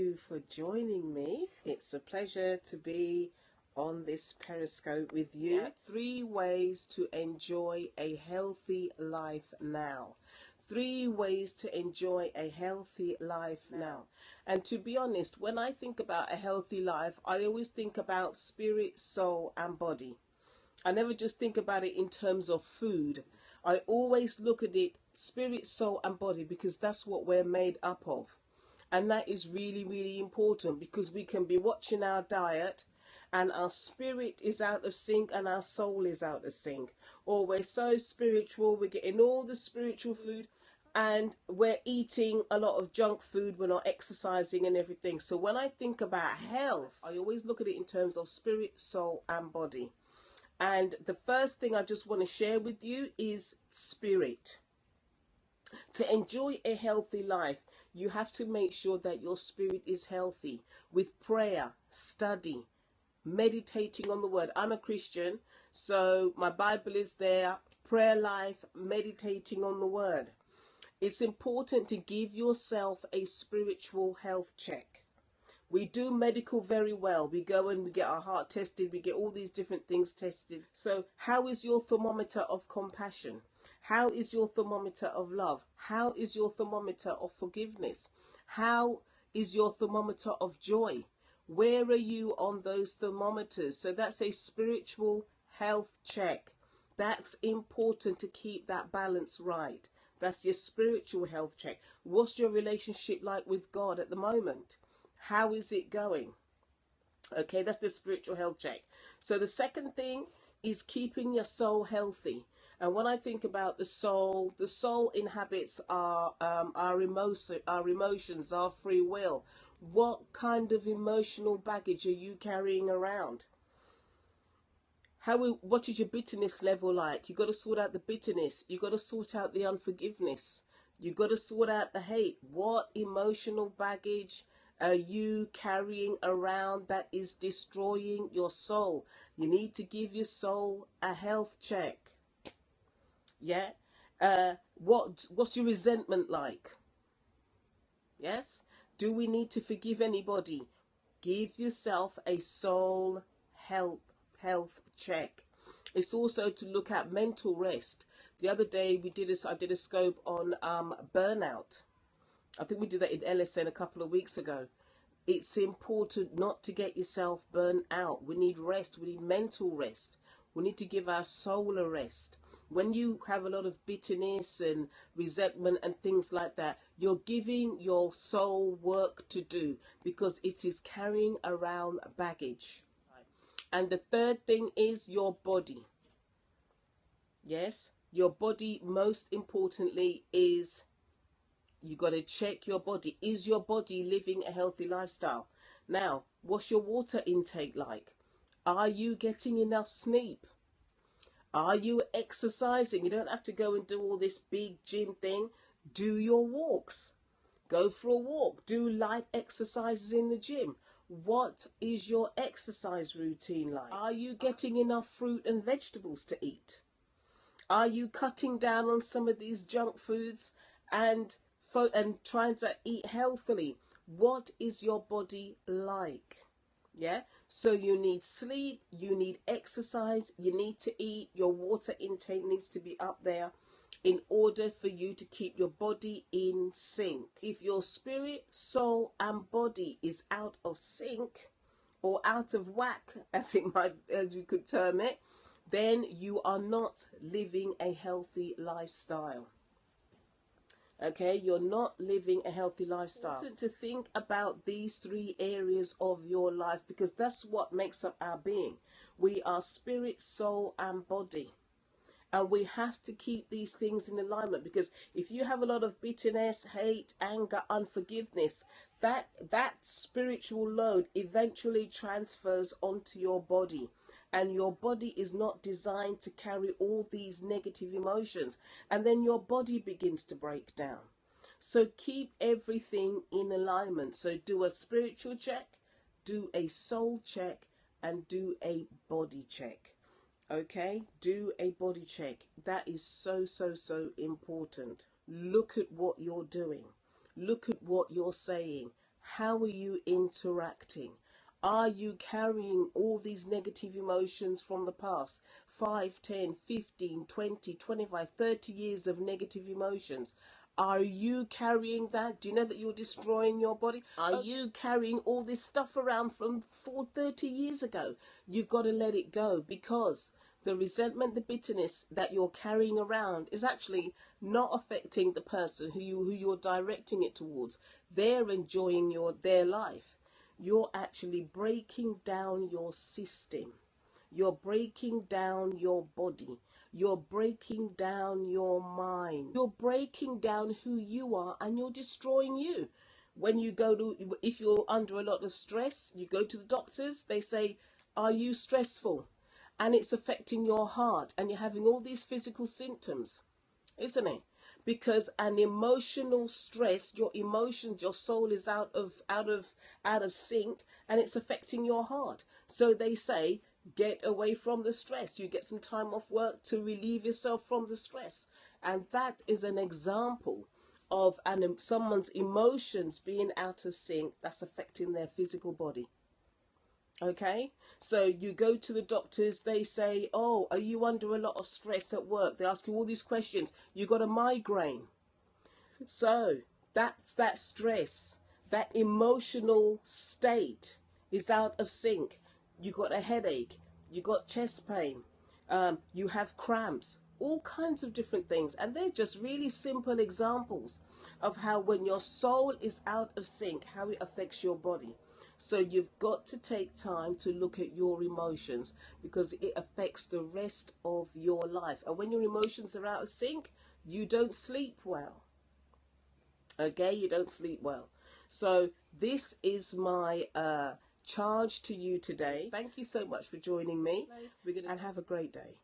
you for joining me. It's a pleasure to be on this Periscope with you. Yeah. 3 ways to enjoy a healthy life now. 3 ways to enjoy a healthy life now. And to be honest, when I think about a healthy life, I always think about spirit, soul, and body. I never just think about it in terms of food. I always look at it spirit, soul, and body, because that's what we're made up of. And that is really, really important, because we can be watching our diet and our spirit is out of sync and our soul is out of sync. Or we're so spiritual, we're getting all the spiritual food and we're eating a lot of junk food, we're not exercising and everything. So when I think about health, I always look at it in terms of spirit, soul, and body. And the first thing I just want to share with you is spirit. To enjoy a healthy life, you have to make sure that your spirit is healthy with prayer, study, meditating on the word. I'm a Christian, so my Bible is there, prayer life, meditating on the word. It's important to give yourself a spiritual health check. We do medical very well. We go and we get our heart tested. We get all these different things tested. So how is your thermometer of compassion? How is your thermometer of love? How is your thermometer of forgiveness? How is your thermometer of joy? Where are you on those thermometers? So that's a spiritual health check. That's important to keep that balance right. That's your spiritual health check. What's your relationship like with God at the moment? How is it going? Okay, that's the spiritual health check. So the second thing is keeping your soul healthy. And when I think about the soul inhabits our emotions, our free will. What kind of emotional baggage are you carrying around? What is your bitterness level like? You've got to sort out the bitterness. You've got to sort out the unforgiveness. You've got to sort out the hate. What emotional baggage are you carrying around that is destroying your soul? You need to give your soul a health check. Yeah. What's your resentment like? Yes. Do we need to forgive anybody? Give yourself a soul health check. It's also to look at mental rest. The other day I did a scope on burnout. I think we did that in LSN a couple of weeks ago. It's important not to get yourself burnt out. We need rest. We need mental rest. We need to give our soul a rest. When you have a lot of bitterness and resentment and things like that, you're giving your soul work to do, because it is carrying around baggage. And the third thing is your body. Yes, your body, most importantly, is you got to check your body. Is your body living a healthy lifestyle? Now, what's your water intake like? Are you getting enough sleep? Are you exercising? You don't have to go and do all this big gym thing. Do your walks. Go for a walk. Do light exercises in the gym. What is your exercise routine like? Are you getting enough fruit and vegetables to eat? Are you cutting down on some of these junk foods and trying to eat healthily? What is your body like? Yeah, so you need sleep, you need exercise, you need to eat, your water intake needs to be up there in order for you to keep your body in sync. If your spirit, soul, and body is out of sync or out of whack, as you could term it, then you are not living a healthy lifestyle. Okay, you're not living a healthy lifestyle. It's important to think about these 3 areas of your life, because that's what makes up our being. We are spirit, soul, and body. And we have to keep these things in alignment, because if you have a lot of bitterness, hate, anger, unforgiveness, that spiritual load eventually transfers onto your body. And your body is not designed to carry all these negative emotions. And then your body begins to break down. So keep everything in alignment. So do a spiritual check, do a soul check, and do a body check. Okay, do a body check. That is so important. Look at what you're doing. Look at what you're saying. How are you interacting? Are you carrying all these negative emotions from the past? 5, 10, 15, 20, 25, 30 years of negative emotions. Are you carrying that? Do you know that you're destroying your body? Are you carrying all this stuff around from 30 years ago? You've got to let it go, because the resentment, the bitterness that you're carrying around is actually not affecting the person who you're directing it towards. They're enjoying their life. You're actually breaking down your system. You're breaking down your body. You're breaking down your mind. You're breaking down who you are, and you're destroying you. When you go to, if you're under a lot of stress, you go to the doctors, they say, are you stressful? And it's affecting your heart, and you're having all these physical symptoms, isn't it? Because an emotional stress, your emotions, your soul is out of sync, and it's affecting your heart. So they say, get away from the stress. You get some time off work to relieve yourself from the stress. And that is an example of someone's emotions being out of sync that's affecting their physical body. Okay, so you go to the doctors, they say, oh, are you under a lot of stress at work? They ask you all these questions. You got a migraine. So that's that stress, that emotional state is out of sync. You got a headache, you got chest pain, you have cramps, all kinds of different things. And they're just really simple examples of how, when your soul is out of sync, how it affects your body. So you've got to take time to look at your emotions, because it affects the rest of your life. And when your emotions are out of sync, you don't sleep well. Okay, you don't sleep well. So this is my charge to you today. Thank you so much for joining me. And have a great day.